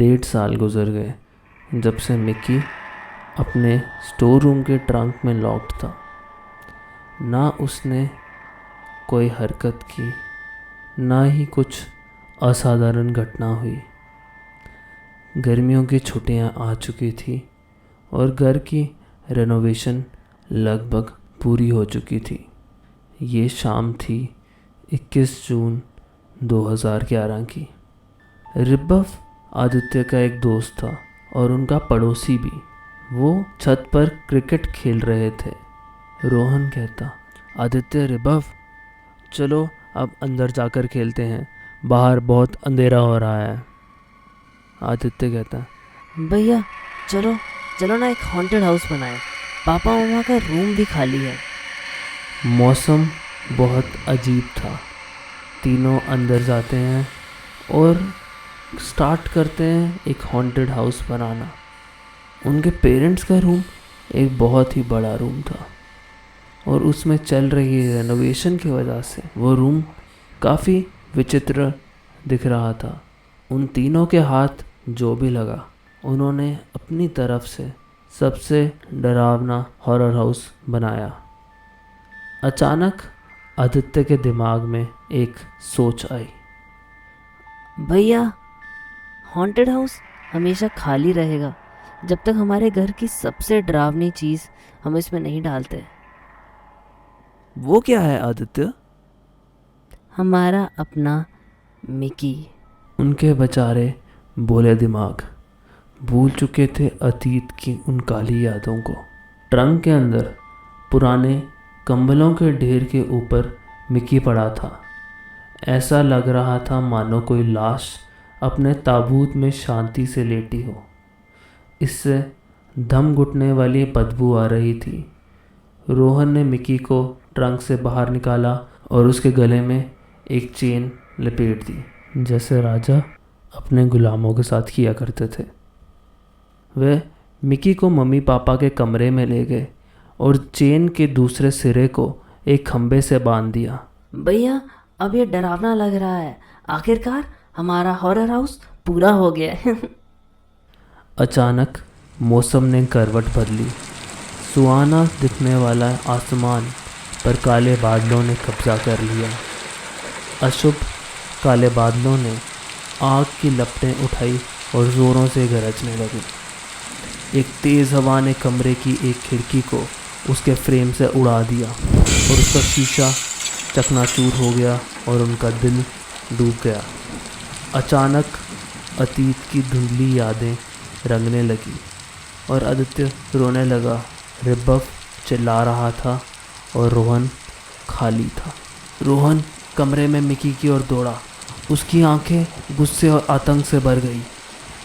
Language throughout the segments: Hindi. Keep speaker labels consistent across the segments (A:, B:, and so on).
A: 1.5 साल गुजर गए जब से मिकी अपने स्टोर रूम के ट्रंक में लॉक्ड था। ना उसने कोई हरकत की, ना ही कुछ असाधारण घटना हुई। गर्मियों की छुट्टियां आ चुकी थी और घर की रेनोवेशन लगभग पूरी हो चुकी थी। ये शाम थी 21 जून 2011 की। रिब्बव आदित्य का एक दोस्त था और उनका पड़ोसी भी। वो छत पर क्रिकेट खेल रहे थे। रोहन कहता, आदित्य, रिब्बव, चलो अब अंदर जाकर खेलते हैं, बाहर बहुत अंधेरा हो रहा है। आदित्य कहता,
B: भैया चलो चलो ना, एक हॉन्टेड हाउस बनाए। पापा मम्मा का रूम भी खाली है।
A: मौसम बहुत अजीब था। तीनों अंदर जाते हैं और स्टार्ट करते हैं एक हॉन्टेड हाउस बनाना। उनके पेरेंट्स का रूम एक बहुत ही बड़ा रूम था और उसमें चल रही रेनोवेशन की वजह से वो रूम काफ़ी विचित्र दिख रहा था। उन तीनों के हाथ जो भी लगा, उन्होंने अपनी तरफ से सबसे डरावना हॉरर हाउस बनाया। अचानक आदित्य के दिमाग में एक सोच आई।
B: भैया, हॉन्टेड हाउस हमेशा खाली रहेगा जब तक हमारे घर की सबसे डरावनी चीज़ हम इसमें नहीं डालते।
A: वो क्या है आदित्य?
B: हमारा अपना मिकी।
A: उनके बेचारे भोले दिमाग भूल चुके थे अतीत की उन काली यादों को। ट्रंक के अंदर पुराने कंबलों के ढेर के ऊपर मिकी पड़ा था। ऐसा लग रहा था मानो कोई लाश अपने ताबूत में शांति से लेटी हो। इससे दम घुटने वाली बदबू आ रही थी। रोहन ने मिकी को ट्रंक से बाहर निकाला और उसके गले में एक चेन लपेट दी, जैसे राजा अपने गुलामों के साथ किया करते थे। वे मिकी को मम्मी पापा के कमरे में ले गए और चेन के दूसरे सिरे को एक खंबे से बांध दिया।
B: भैया, अब ये डरावना लग रहा है। आखिरकार हमारा हॉरर हाउस पूरा हो गया है।
A: अचानक मौसम ने करवट बदली। सुहाना दिखने वाला आसमान पर काले बादलों ने कब्जा कर लिया। अशुभ काले बादलों ने आग की लपटें उठाई और ज़ोरों से गरजने लगी। एक तेज़ हवा ने कमरे की एक खिड़की को उसके फ्रेम से उड़ा दिया और उसका शीशा चकनाचूर हो गया और उनका दिल डूब गया। अचानक अतीत की धुंधली यादें रंगने लगी और आदित्य रोने लगा। रिब्बव चिल्ला रहा था और रोहन खाली था। रोहन कमरे में मिकी की ओर दौड़ा। उसकी आंखें गुस्से और आतंक से भर गई।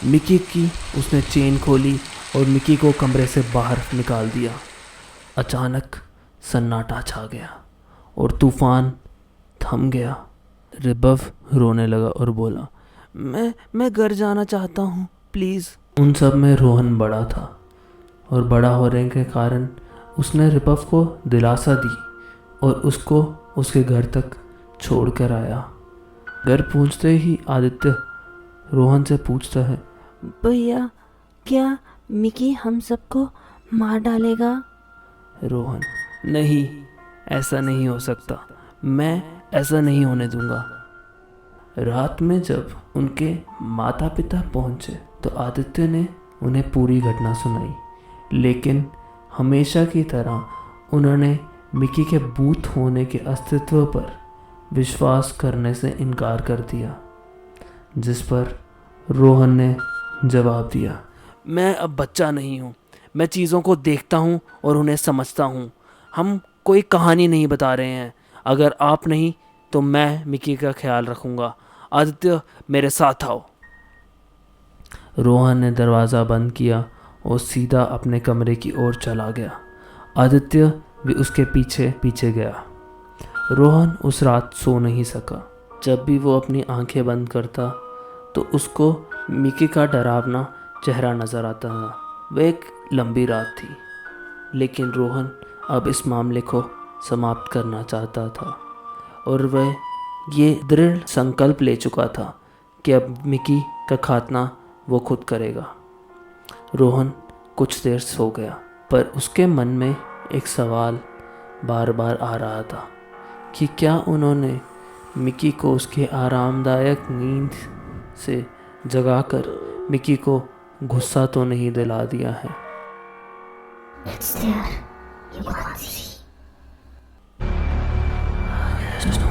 A: मिकी की उसने चेन खोली और मिकी को कमरे से बाहर निकाल दिया। अचानक सन्नाटा छा गया और तूफान थम गया। रिब्बव रोने लगा और बोला, मैं घर जाना चाहता हूँ, प्लीज़। उन सब में रोहन बड़ा था और बड़ा होने के कारण उसने रिब्बव को दिलासा दी और उसको उसके घर तक छोड़ कर आया। घर पहुँचते ही आदित्य रोहन से पूछता है,
B: भैया, क्या मिकी हम सबको मार डालेगा?
A: रोहन, नहीं, ऐसा नहीं हो सकता। मैं ऐसा नहीं होने दूंगा। रात में जब उनके माता पिता पहुंचे तो आदित्य ने उन्हें पूरी घटना सुनाई, लेकिन हमेशा की तरह उन्होंने मिकी के भूत होने के अस्तित्व पर विश्वास करने से इनकार कर दिया। जिस पर रोहन ने जवाब दिया, मैं अब बच्चा नहीं हूँ। मैं चीज़ों को देखता हूँ और उन्हें समझता हूँ। हम कोई कहानी नहीं बता रहे हैं। अगर आप नहीं तो मैं मिकी का ख्याल रखूँगा। आदित्य, मेरे साथ आओ। रोहन ने दरवाज़ा बंद किया और सीधा अपने कमरे की ओर चला गया। आदित्य भी उसके पीछे पीछे गया। रोहन उस रात सो नहीं सका। जब भी वो अपनी आंखें बंद करता तो उसको मिकी का डरावना चेहरा नज़र आता था। वह एक लंबी रात थी, लेकिन रोहन अब इस मामले को समाप्त करना चाहता था और वह ये दृढ़ संकल्प ले चुका था कि अब मिकी का खात्मा वो खुद करेगा। रोहन कुछ देर सो गया, पर उसके मन में एक सवाल बार बार आ रहा था कि क्या उन्होंने मिकी को उसके आरामदायक नींद से जगाकर मिकी को गुस्सा तो नहीं दिला दिया है।
C: It's there. You can't see.
A: Just